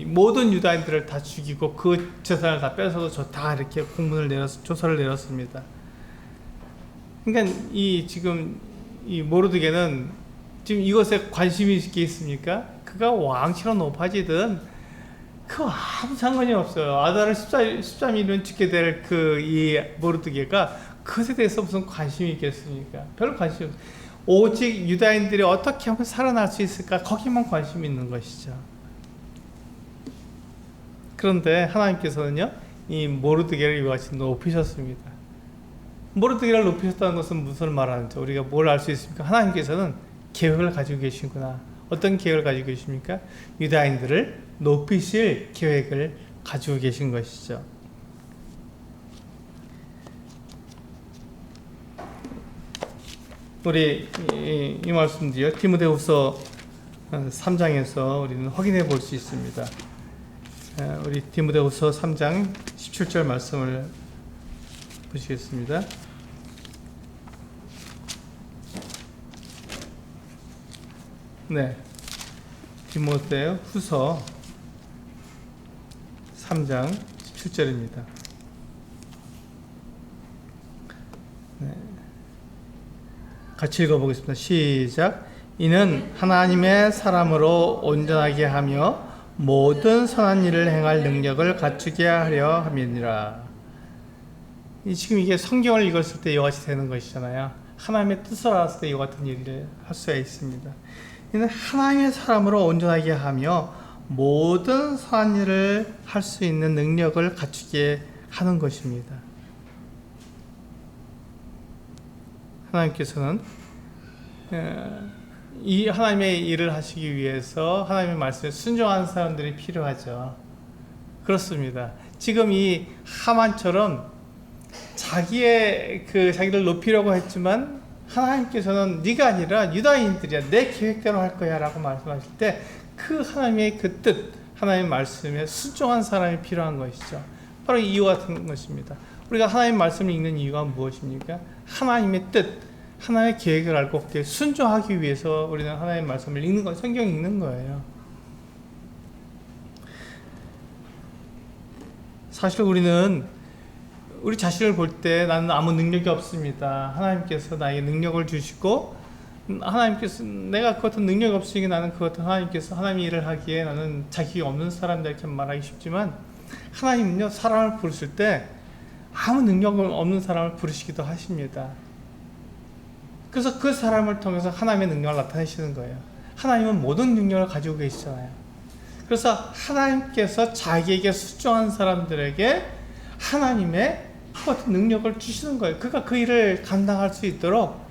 모든 유다인들을 다 죽이고 그 재산을 다 뺏어서 다 이렇게 조서를 내렸습니다. 그러니까 지금 이 모르드게는 지금 이것에 관심이 있겠습니까? 그가 왕처로 높아지든 그 아무 상관이 없어요. 아달월 13일이면 죽게 될 이 모르드게가 그것에 대해서 무슨 관심이 있겠습니까? 별로 관심이 없어요. 오직 유다인들이 어떻게 하면 살아날 수 있을까? 거기만 관심이 있는 것이죠. 그런데 하나님께서는요, 이 모르드게를 이와 같이 높이셨습니다. 모르드게를 높이셨다는 것은 무슨 말하는지 우리가 뭘 알 수 있습니까? 하나님께서는 계획을 가지고 계시구나. 어떤 계획을 가지고 계십니까? 유다인들을 높이실 계획을 가지고 계신 것이죠. 우리 이 말씀도요, 디모데후서 3장에서 우리는 확인해 볼 수 있습니다. 우리 디모데후서 3장 17절 말씀을 보시겠습니다. 네, 디모데후서 3장 17절입니다. 네. 같이 읽어보겠습니다. 시작. 이는 하나님의 사람으로 온전하게 하며 모든 선한 일을 행할 능력을 갖추게 하려 함이니라. 지금 이게 성경을 읽었을 때 이와 같이 되는 것이잖아요. 하나님의 뜻을 알았을 때 이와 같은 일을 할 수가 있습니다. 이는 하나님의 사람으로 온전하게 하며 모든 선한 일을 할 수 있는 능력을 갖추게 하는 것입니다. 하나님께서는 이 하나님의 일을 하시기 위해서 하나님의 말씀에 순종하는 사람들이 필요하죠. 그렇습니다. 지금 이 하만처럼 자기를 높이려고 했지만 하나님께서는 네가 아니라 유다인들이야, 내 계획대로 할 거야 라고 말씀하실 때 그 하나님의 그 뜻, 하나님의 말씀에 순종한 사람이 필요한 것이죠. 바로 이와 같은 것입니다. 우리가 하나님의 말씀을 읽는 이유가 무엇입니까? 하나님의 뜻, 하나님의 계획을 알고 그때 순종하기 위해서 우리는 하나님의 말씀을 읽는 거, 성경 읽는 거예요. 사실 우리는 우리 자신을 볼 때 나는 아무 능력이 없습니다. 하나님께서 나에게 능력을 주시고 하나님께서 내가 그 같은 능력이 없으니 나는 그 같은 하나님께서 하나님의 일을 하기에 나는 자격이 없는 사람들 이렇게 말하기 쉽지만 하나님은요, 사람을 부르실 때 아무 능력 없는 사람을 부르시기도 하십니다. 그래서 그 사람을 통해서 하나님의 능력을 나타내시는 거예요. 하나님은 모든 능력을 가지고 계시잖아요. 그래서 하나님께서 자기에게 순종한 사람들에게 하나님의 그 같은 능력을 주시는 거예요. 그가 그 일을 감당할 수 있도록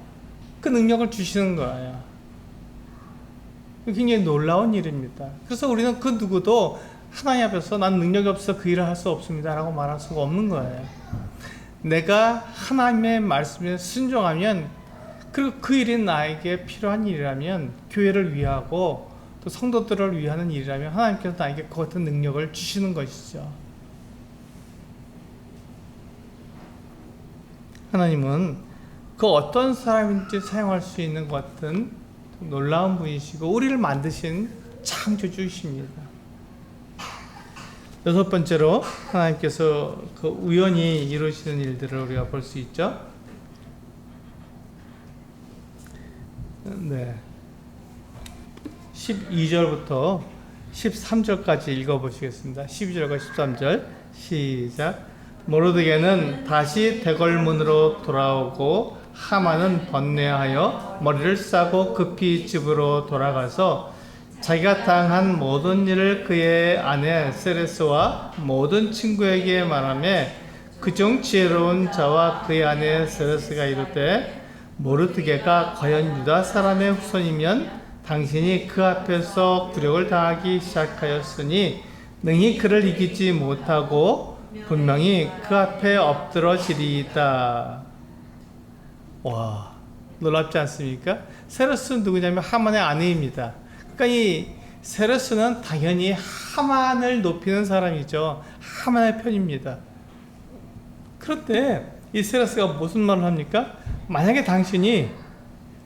그 능력을 주시는 거예요. 굉장히 놀라운 일입니다. 그래서 우리는 그 누구도 하나님 앞에서 난 능력이 없어서 그 일을 할 수 없습니다 라고 말할 수가 없는 거예요. 내가 하나님의 말씀에 순종하면, 그리고 그 일이 나에게 필요한 일이라면, 교회를 위하고 또 성도들을 위하는 일이라면 하나님께서 나에게 그 같은 능력을 주시는 것이죠. 하나님은 그 어떤 사람인지 사용할 수 있는 것 같은 놀라운 분이시고 우리를 만드신 창조주이십니다. 여섯 번째로 하나님께서 그 우연히 이루시는 일들을 우리가 볼 수 있죠. 네. 12절부터 13절까지 읽어보시겠습니다. 12절과 13절 시작. 모르드게는 다시 대궐문으로 돌아오고 하만은 번뇌하여 머리를 싸고 급히 집으로 돌아가서 자기가 당한 모든 일을 그의 아내 세레스와 모든 친구에게 말하며 그중 지혜로운 자와 그의 아내 세레스가 이르되 모르드게가 과연 유다 사람의 후손이면 당신이 그 앞에서 굴욕을 당하기 시작하였으니 능히 그를 이기지 못하고 분명히 그 앞에 엎드러지리이다. 와, 놀랍지 않습니까? 세레스는 누구냐면 하만의 아내입니다. 그러니까 이 세레스는 당연히 하만을 높이는 사람이죠. 하만의 편입니다. 그런데 이 세레스가 무슨 말을 합니까? 만약에 당신이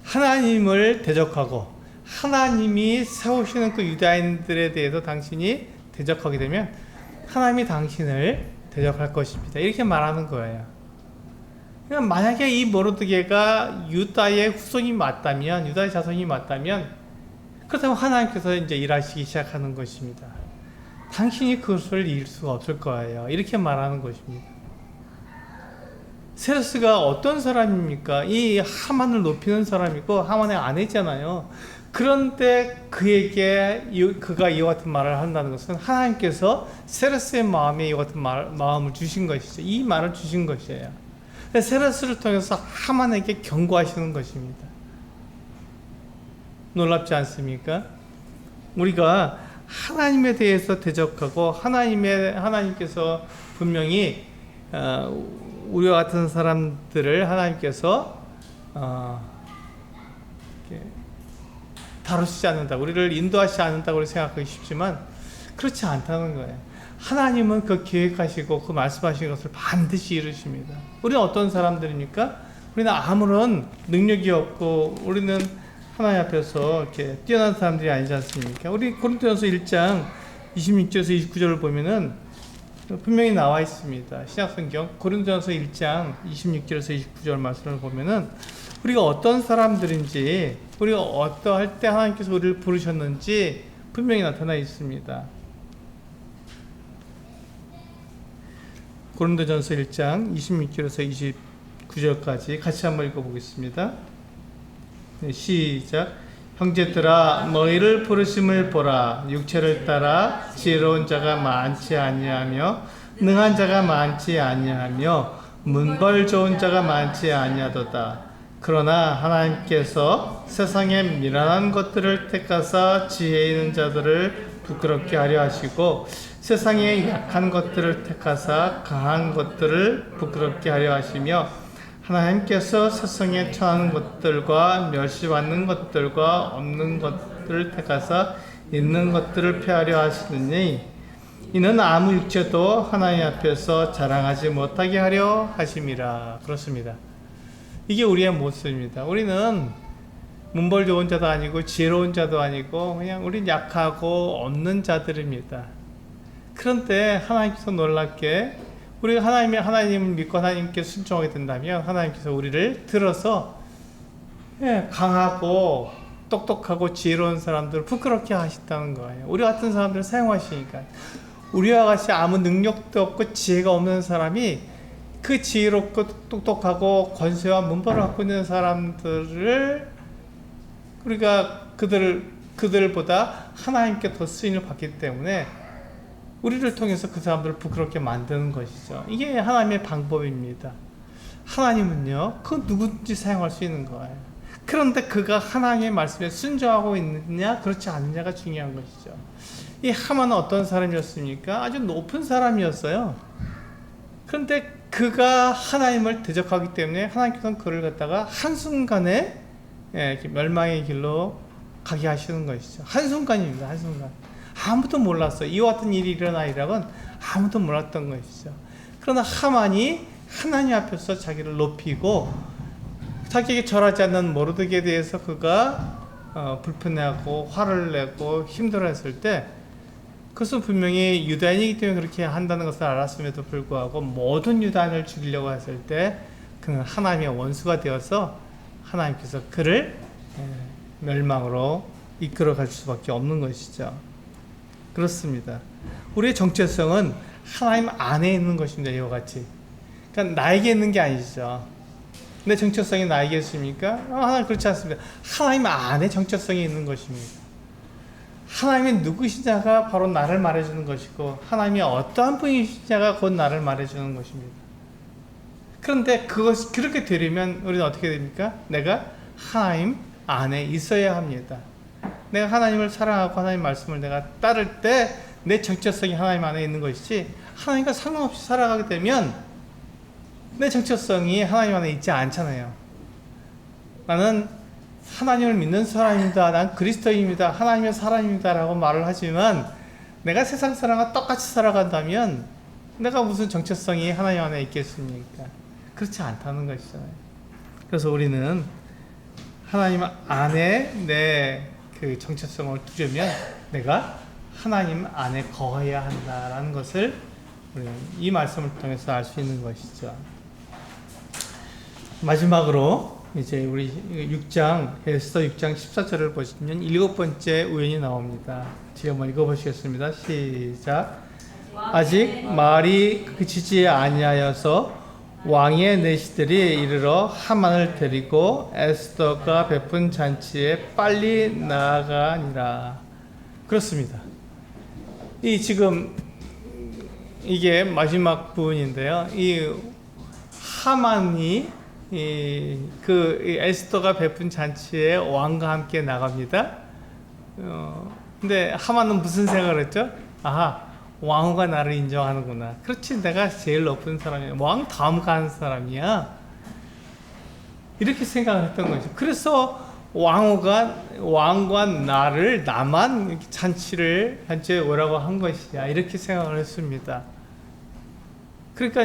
하나님을 대적하고 하나님이 세우시는 그 유다인들에 대해서 당신이 대적하게 되면 하나님이 당신을 대적할 것입니다. 이렇게 말하는 거예요. 그러니까 만약에 이 모르드게가 유다의 후손이 맞다면, 유다의 자손이 맞다면, 그렇다면 하나님께서 이제 일하시기 시작하는 것입니다. 당신이 그것을 이길 수가 없을 거예요. 이렇게 말하는 것입니다. 세레스가 어떤 사람입니까? 이 하만을 높이는 사람이고 하만의 아내잖아요. 그런데 그가 이와 같은 말을 한다는 것은 하나님께서 세레스의 마음에 이와 같은 마음을 주신 것이죠. 이 말을 주신 것이에요. 세레스를 통해서 하만에게 경고하시는 것입니다. 놀랍지 않습니까? 우리가 하나님에 대해서 대적하고 하나님께서 분명히 우리와 같은 사람들을 하나님께서 다루시지 않는다, 우리를 인도하시지 않는다고 생각하기 쉽지만 그렇지 않다는 거예요. 하나님은 그 계획하시고 그 말씀하신 것을 반드시 이루십니다. 우리는 어떤 사람들입니까? 우리는 아무런 능력이 없고 우리는 하나님 앞에서 이렇게 뛰어난 사람들이 아니지 않습니까? 우리 고린도전서 1장 26절에서 29절을 보면은 분명히 나와 있습니다. 신약성경 고린도전서 1장 26절에서 29절 말씀을 보면은 우리가 어떤 사람들인지, 우리가 어떠할 때 하나님께서 우리를 부르셨는지 분명히 나타나 있습니다. 고린도전서 1장 26절에서 29절까지 같이 한번 읽어보겠습니다. 네, 시작. 형제들아, 너희를 부르심을 보라. 육체를 따라 지혜로운 자가 많지 아니하며 능한 자가 많지 아니하며 문벌 좋은 자가 많지 아니하도다. 그러나 하나님께서 세상의 미련한 것들을 택하사 지혜 있는 자들을 부끄럽게 하려 하시고 세상의 약한 것들을 택하사 강한 것들을 부끄럽게 하려 하시며 하나님께서 세상에 처한 것들과 멸시받는 것들과 없는 것들을 택하사 있는 것들을 폐하려 하시느니 이는 아무 육체도 하나님 앞에서 자랑하지 못하게 하려 하심이라. 그렇습니다. 이게 우리의 모습입니다. 우리는 문벌 좋은 자도 아니고 지혜로운 자도 아니고 그냥 우린 약하고 없는 자들입니다. 그런데 하나님께서 놀랍게 우리가 하나님을 믿고 하나님께 순종하게 된다면 하나님께서 우리를 들어서 강하고 똑똑하고 지혜로운 사람들을 부끄럽게 하신다는 거예요. 우리 같은 사람들을 사용하시니까. 우리와 같이 아무 능력도 없고 지혜가 없는 사람이 그 지혜롭고 똑똑하고 권세와 문벌을 갖고 있는 사람들을 우리가 그들보다 하나님께 더 쓰임을 받기 때문에 우리를 통해서 그 사람들을 부끄럽게 만드는 것이죠. 이게 하나님의 방법입니다. 하나님은요, 그 누구든지 사용할 수 있는 거예요. 그런데 그가 하나님의 말씀에 순종하고 있느냐 그렇지 않느냐가 중요한 것이죠. 이 하만은 어떤 사람이었습니까? 아주 높은 사람이었어요. 그런데 그가 하나님을 대적하기 때문에 하나님께서는 그를 갖다가 한순간에 멸망의 길로 가게 하시는 것이죠. 한순간입니다. 한순간. 아무도 몰랐어요. 이와 같은 일이 일어나리라고는 아무도 몰랐던 것이죠. 그러나 하만이 하나님 앞에서 자기를 높이고 자기에게 절하지 않는 모르드게에 대해서 그가 불편해하고 화를 내고 힘들어했을 때 그것은 분명히 유다인이기 때문에 그렇게 한다는 것을 알았음에도 불구하고 모든 유다인을 죽이려고 했을 때 그는 하나님의 원수가 되어서 하나님께서 그를 멸망으로 이끌어갈 수밖에 없는 것이죠. 그렇습니다. 우리의 정체성은 하나님 안에 있는 것입니다. 이와 같이. 그러니까 나에게 있는 게 아니죠. 내 정체성이 나에게 있습니까? 하나님 그렇지 않습니다. 하나님 안에 정체성이 있는 것입니다. 하나님이 누구시냐가 바로 나를 말해주는 것이고 하나님이 어떠한 분이시냐가 곧 나를 말해주는 것입니다. 그런데 그것이 그렇게 되려면 우리는 어떻게 됩니까? 내가 하나님 안에 있어야 합니다. 내가 하나님을 사랑하고 하나님 말씀을 내가 따를 때 내 정체성이 하나님 안에 있는 것이지 하나님과 상관없이 살아가게 되면 내 정체성이 하나님 안에 있지 않잖아요. 나는 하나님을 믿는 사람입니다. 난 그리스도인입니다. 하나님의 사람입니다. 라고 말을 하지만 내가 세상 사람과 똑같이 살아간다면 내가 무슨 정체성이 하나님 안에 있겠습니까? 그렇지 않다는 것이잖아요. 그래서 우리는 하나님 안에 내 그 정체성을 두려면 내가 하나님 안에 거해야 한다라는 것을 우리는 이 말씀을 통해서 알 수 있는 것이죠. 마지막으로 이제 우리 6장 에스더 6장 14절을 보시면 7번째 우연이 나옵니다. 제가 한번 읽어보시겠습니다. 시작. 아직 말이 그치지 아니하여서 왕의 내시들이 이르러 하만을 데리고 에스더가 베푼 잔치에 빨리 나아가니라. 그렇습니다. 지금 이게 마지막 부분인데요. 이 하만이 에스더가 베푼 잔치에 왕과 함께 나갑니다. 근데 하만은 무슨 생각을 했죠? 아하, 왕후가 나를 인정하는구나. 그렇지, 내가 제일 높은 사람이야. 왕 다음 가는 사람이야. 이렇게 생각을 했던 거죠. 그래서 왕과 나만 이렇게 잔치에 오라고 한 것이야, 이렇게 생각을 했습니다. 그러니까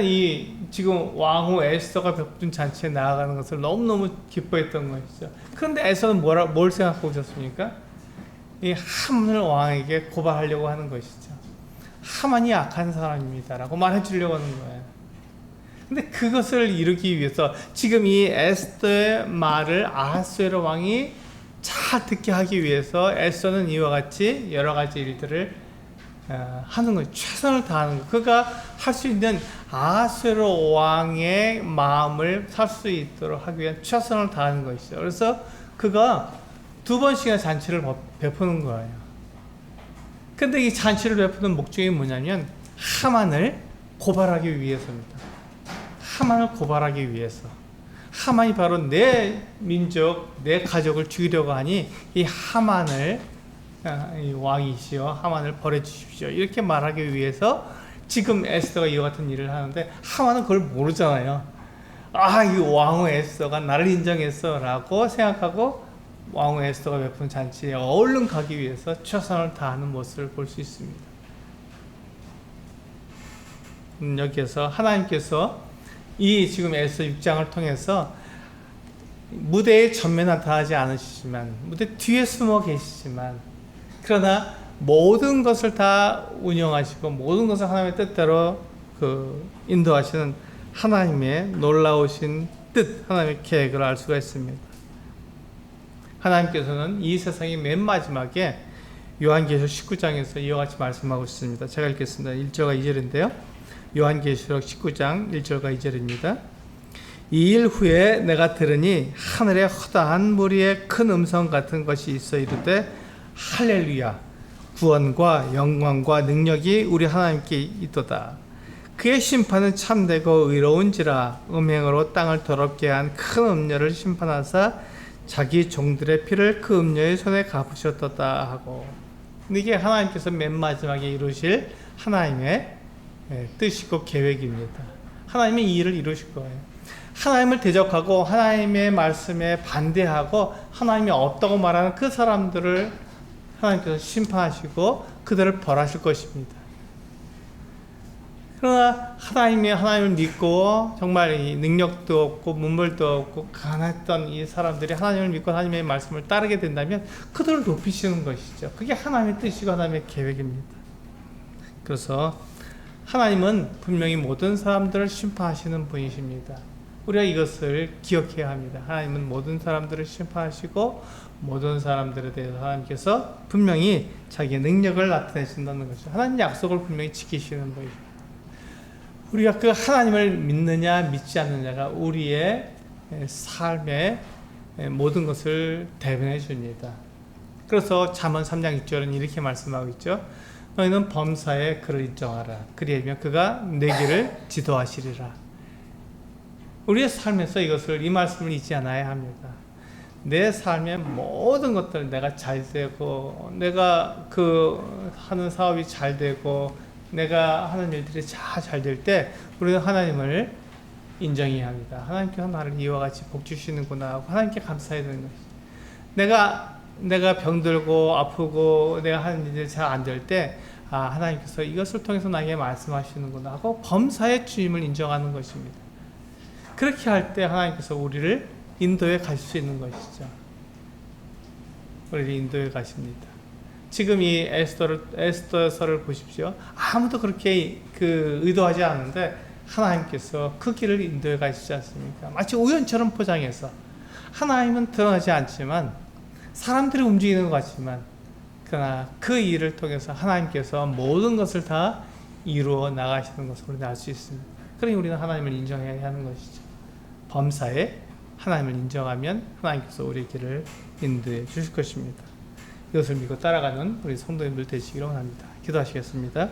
지금 왕후 에스더가 베푼 잔치에 나아가는 것을 너무너무 기뻐했던 것이죠. 그런데 에스더는 뭘 생각하고 있었습니까? 이 하만을 왕에게 고발하려고 하는 것이죠. 하만이 악한 사람입니다라고 말해주려고 하는 거예요. 근데 그것을 이루기 위해서 지금 이 에스더의 말을 아하수에로 왕이 잘 듣게 하기 위해서 에스더는 이와 같이 여러 가지 일들을 하는 거예요. 최선을 다하는 거예요. 그가 할 수 있는 아하수에로 왕의 마음을 살 수 있도록 하기 위한 최선을 다하는 것이죠. 그래서 그가 2번씩이나 잔치를 베푸는 거예요. 근데 이 잔치를 베푸는 목적이 뭐냐면 하만을 고발하기 위해서입니다. 하만을 고발하기 위해서. 하만이 바로 내 민족, 내 가족을 죽이려고 하니 이 하만을, 이 왕이시여 하만을 벌해주십시오, 이렇게 말하기 위해서 지금 에스더가 이와 같은 일을 하는데, 하만은 그걸 모르잖아요. 이 왕후 에스더가 나를 인정했어 라고 생각하고 왕후 에스더가 베푼 잔치에 얼른 가기 위해서 최선을 다하는 모습을 볼 수 있습니다. 여기에서 하나님께서 이 지금 에스더 6장을 통해서 무대에 전면 나타나지 않으시지만, 무대 뒤에 숨어 계시지만, 그러나 모든 것을 다 운영하시고 모든 것을 하나님의 뜻대로 인도하시는 하나님의 놀라우신 뜻, 하나님의 계획을 알 수가 있습니다. 하나님께서는 이 세상의 맨 마지막에 요한계시록 19장에서 이와 같이 말씀하고 있습니다. 제가 읽겠습니다. 1절과 2절인데요. 요한계시록 19장 1절과 2절입니다. 이 일 후에 내가 들으니 하늘에 허다한 무리의 큰 음성 같은 것이 있어 이르되 할렐루야, 구원과 영광과 능력이 우리 하나님께 있도다. 그의 심판은 참되고 의로운지라. 음행으로 땅을 더럽게 한 큰 음녀를 심판하사 자기 종들의 피를 그 음녀의 손에 갚으셨도다 하고. 이게 하나님께서 맨 마지막에 이루실 하나님의 뜻이고 계획입니다. 하나님이 이 일을 이루실 거예요. 하나님을 대적하고 하나님의 말씀에 반대하고 하나님이 없다고 말하는 그 사람들을 하나님께서 심판하시고 그들을 벌하실 것입니다. 그러나 하나님을 믿고 정말 이 능력도 없고 문물도 없고 가난했던 이 사람들이 하나님을 믿고 하나님의 말씀을 따르게 된다면 그들을 높이시는 것이죠. 그게 하나님의 뜻이고 하나님의 계획입니다. 그래서 하나님은 분명히 모든 사람들을 심판하시는 분이십니다. 우리가 이것을 기억해야 합니다. 하나님은 모든 사람들을 심판하시고 모든 사람들에 대해서 하나님께서 분명히 자기의 능력을 나타내신다는 것이죠. 하나님 약속을 분명히 지키시는 분이죠. 우리가 그 하나님을 믿느냐 믿지 않느냐가 우리의 삶의 모든 것을 대변해 줍니다. 그래서 잠언 3장 6절은 이렇게 말씀하고 있죠. 너희는 범사에 그를 인정하라. 그리하면 그가 내 길을 지도하시리라. 우리의 삶에서 이 말씀을 잊지 않아야 합니다. 내 삶의 모든 것들, 내가 잘 되고, 내가 하는 사업이 잘 되고, 내가 하는 일들이 잘 될 때, 우리는 하나님을 인정해야 합니다. 하나님께서 나를 이와 같이 복 주시는구나 하고, 하나님께 감사해야 되는 것이죠. 내가 병들고, 아프고, 내가 하는 일이 잘 안 될 때, 하나님께서 이것을 통해서 나에게 말씀하시는구나 하고, 범사의 주임을 인정하는 것입니다. 그렇게 할 때 하나님께서 우리를 인도에 가실 수 있는 것이죠. 우리를 인도에 가십니다. 지금 이 에스더서를 보십시오. 아무도 그렇게 의도하지 않는데 하나님께서 그 길을 인도에 가시지 않습니까? 마치 우연처럼 포장해서. 하나님은 드러나지 않지만 사람들이 움직이는 것 같지만, 그러나 그 일을 통해서 하나님께서 모든 것을 다 이루어 나가시는 것을 우리는 알 수 있습니다. 그러니 우리는 하나님을 인정해야 하는 것이죠. 범사에 하나님을 인정하면 하나님께서 우리의 길을 인도해 주실 것입니다. 이것을 믿고 따라가는 우리 성도님들 되시기를 원합니다. 기도하시겠습니다.